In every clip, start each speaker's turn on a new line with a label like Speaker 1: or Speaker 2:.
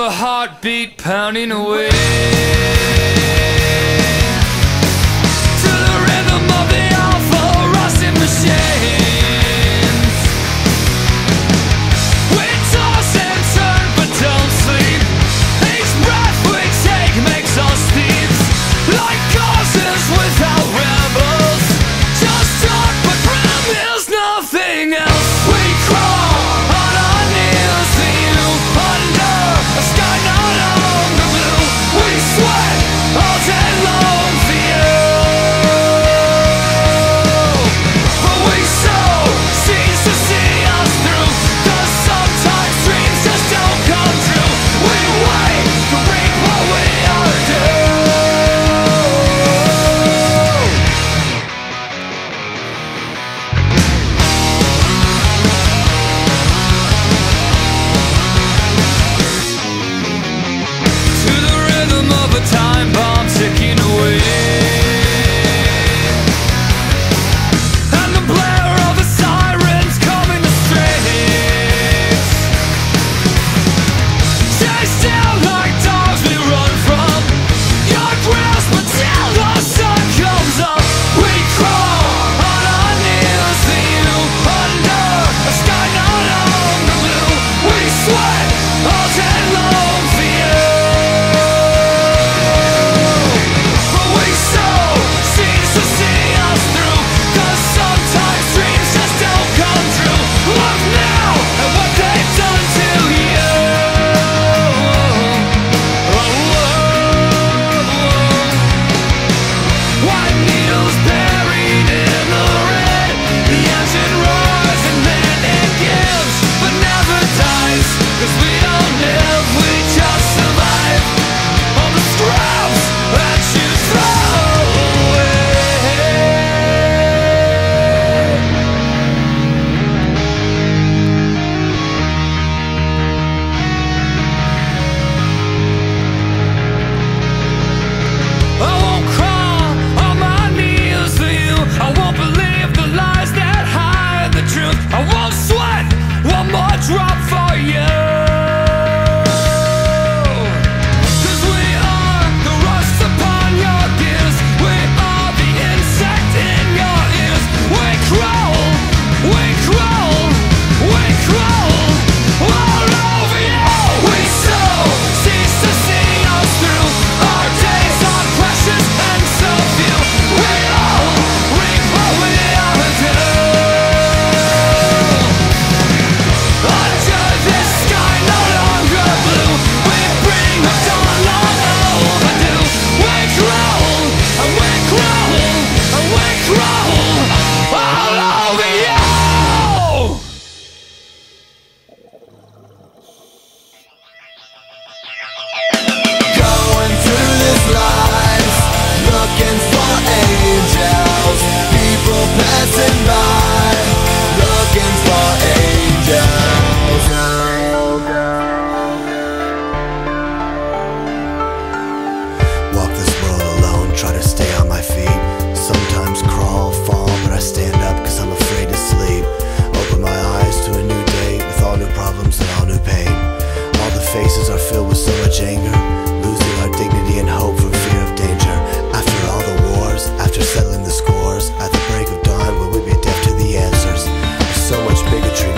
Speaker 1: a heartbeat pounding away to the rhythm of the awful rusting machines. We toss and turn but don't sleep. Each breath we take makes us thieves, like causes without rebels. Just talk but promise nothing else. We crawl on our knees to you under a sky no longer blue. We sweat all day long for you, but we so cease to see us through, 'cause sometimes dreams just don't come true. We wait to reap what we are due. To the rhythm of a time bomb ticking away, and the blare of a siren's coming the streets. Stay still like dogs we run from your grasp until the sun comes up. We crawl on our knees to you under a sky no longer blue. We sweat all day long for you, but we so cease to see us through, 'cause sometimes dreams just don't come true. Look now at what they've done to you. White needles buried in the red. The engine roars and then it gives, but never dies, 'cause we don't live, we just survive on the scraps that you throw away. I won't crawl on my knees for you. I won't believe the lies that hide the truth. I won't sweat one more drop for you, 'cause we are the rust upon your gears. We are the insect in your ears. We crawl, we crawl, we crawl all over you. We so cease to see us through. Our days are precious and so few. We all reap what we ever do. Under this sky no longer blue, we bring the dawn long overdue. We crawl and we crawl and we crawl all over you.
Speaker 2: Going through this life, looking for angels. People passing by, looking for angels. Walk this world alone, try to stay on my feet. Sometimes crawl, fall, but I stand up 'cause I'm afraid to sleep. Open my eyes to a new day with all new problems and all new pain. All the faces are filled with so much anger, losing our dignity and hope from fear of danger. After all the wars, after settling the scores, at the break of dawn will we be deaf to the answers? There's so much bigotry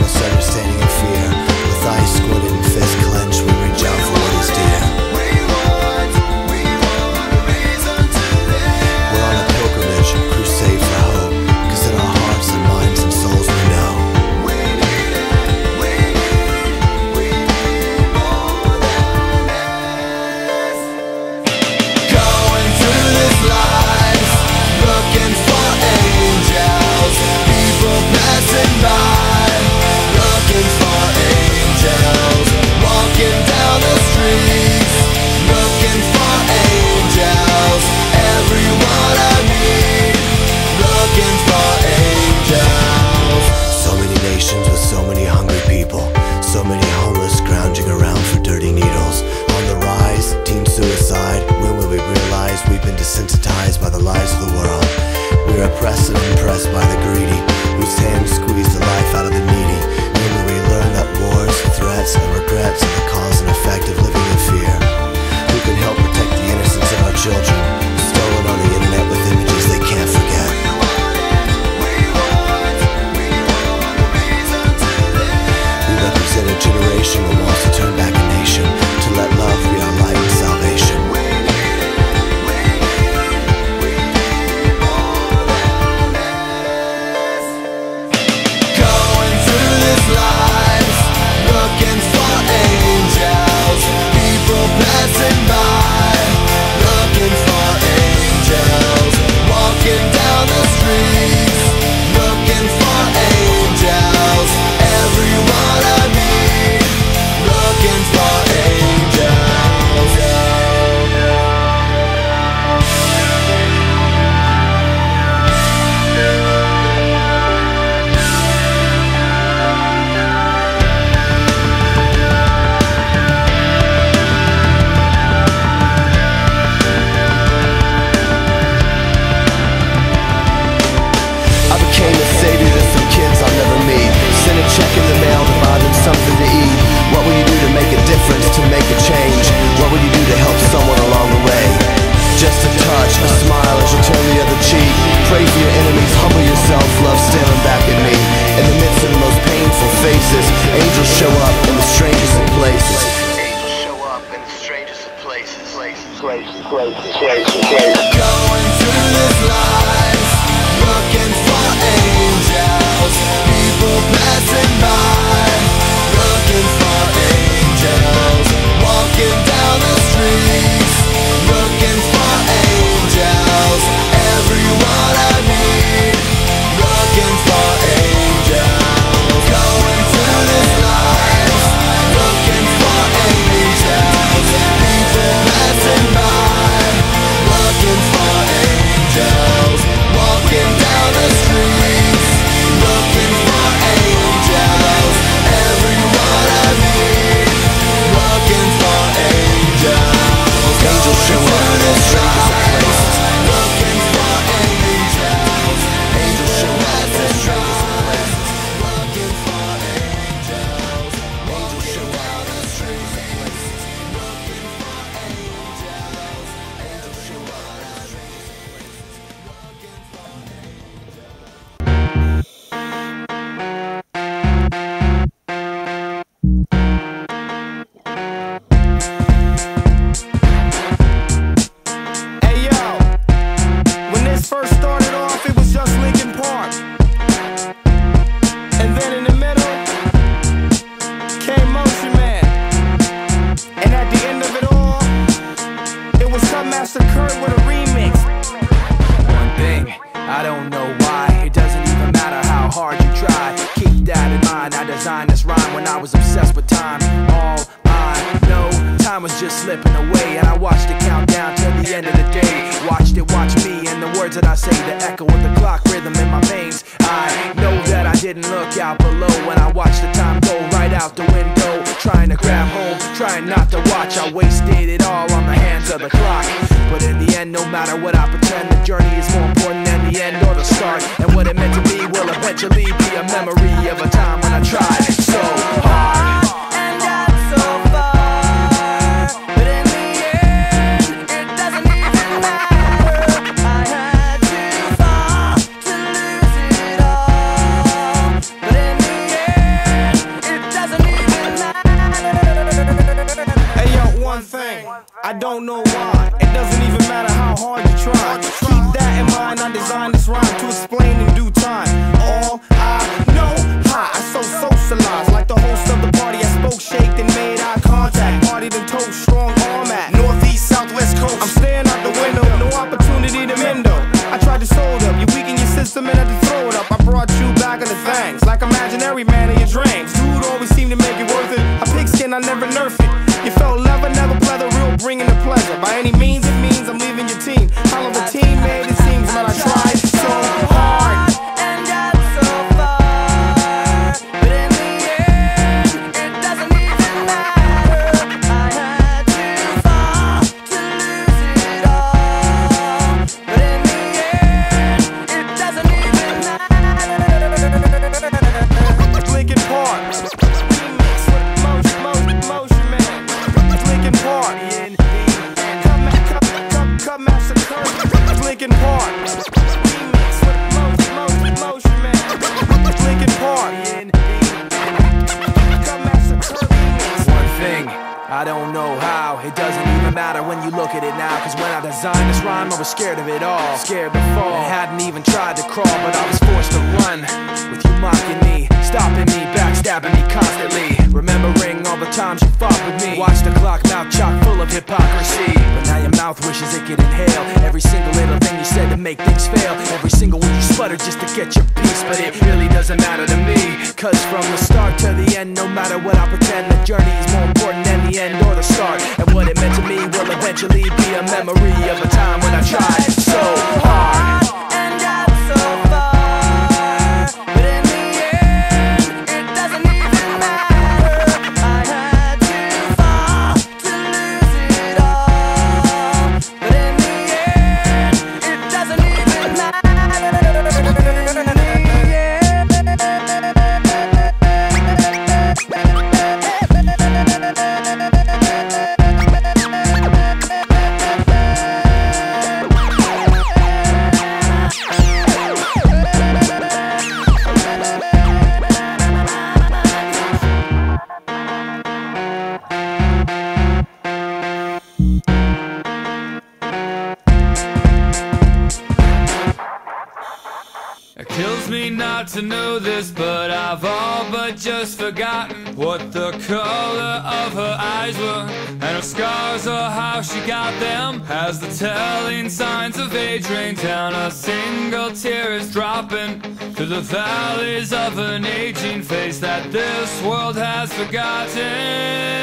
Speaker 2: show up in the strangest of places. Angels show up in the strangest of places. Going through this life, looking for angels. People passing by, looking for angels. Walking down the streets, looking for angels. Everyone I meet, looking for angels. Going through this life, looking for angels. People passing by, looking for angels. Walking down the streets, looking for angels. Everyone I meet, looking for angels. Angels show up in the strangest of places. Looking for angels. Angels show up in the strangest of places. Looking for angels. Angels show up in the strangest of places. Looking for angels. Angels show up in the strangest of
Speaker 3: Hey yo, when this first started off, it was just Linkin Park. And then in the middle came Motion Man. And at the end of it all, it was Cut Master Kurt with a remix.
Speaker 4: One thing, I don't know why. It doesn't even matter how hard you try. Keep that in mind. I designed this rhyme when I was obsessed with time. All I know, time was just slipping away, and I watched it count down till the end of the day. Watched it watch me, and the words that I say, the echo of the clock rhythm in my veins. I know that I didn't look out below when I watched the time go right out the window. Trying to grab hold, trying not to watch. I wasted it all on the hands of the clock. But in the end, no matter what I pretend, the journey is more important than the end or the start. And what it meant to be will eventually be a memory of a time when I tried so hard.
Speaker 1: And got so far, but in the end, it doesn't even matter. I had to fall to lose it all, but in the end, it doesn't even matter.
Speaker 3: Hey yo, one thing, I don't know why. It doesn't even matter how hard you try. Keep that in mind, I designed this rhyme to explain in due time. All I know, I so socialized. Like the host of the party, I spoke, shaked, and made eye contact. Partied and told strong arm at Northeast, Southwest Coast. I'm staring out the window, no opportunity to mend up. I tried to sold up, you weaken your system and had to throw it up. I brought you back into things, like imaginary man in your dreams. Dude always seemed to make it worth it. A pigskin, I never nerf it. You felt leather, never pleather, real bringing the pleasure. By any means, it means I'm leaving your team. How of a teammate, it seems, but I tried so hard.
Speaker 1: And got so far, but in the end, it doesn't even matter. I had to fall to lose it all, but in the end, it doesn't even matter.
Speaker 3: Linkin Park, remix with Motion Man. Linkin Park, Cut Master Kurt. Linkin Park, remix with Motion Man. Linkin Park, Cut Master Kurt remix.
Speaker 4: One thing, I don't know how. It doesn't even matter when you look at it now. Cause when I designed this rhyme, I was scared of it all. Scared to fall, and hadn't even tried to crawl. But I was forced to run, with you mocking me, stopping me, backstabbing me constantly. Remembering all the times you fought with me. Watch the clock, mouth chock full of hypocrisy. But now your mouth wishes it could inhale every single little thing you said to make things fail. Every single one you sputtered just to get your piece. But it really doesn't matter to me. Cause from the start to the end, no matter what I pretend, the journey is more important than the end or the start. And what it meant to me will eventually be a memory of a time when I tried so hard.
Speaker 1: And got so far, but in the end, it doesn't even matter. I had to fall to lose it all, but in the end, it doesn't even matter. It kills me not to know this, but I've all but just forgotten what the color of her eyes were, and her scars or how she got them. As the telling signs of age rain down, a single tear is dropping through the valleys of an aging face that this world has forgotten.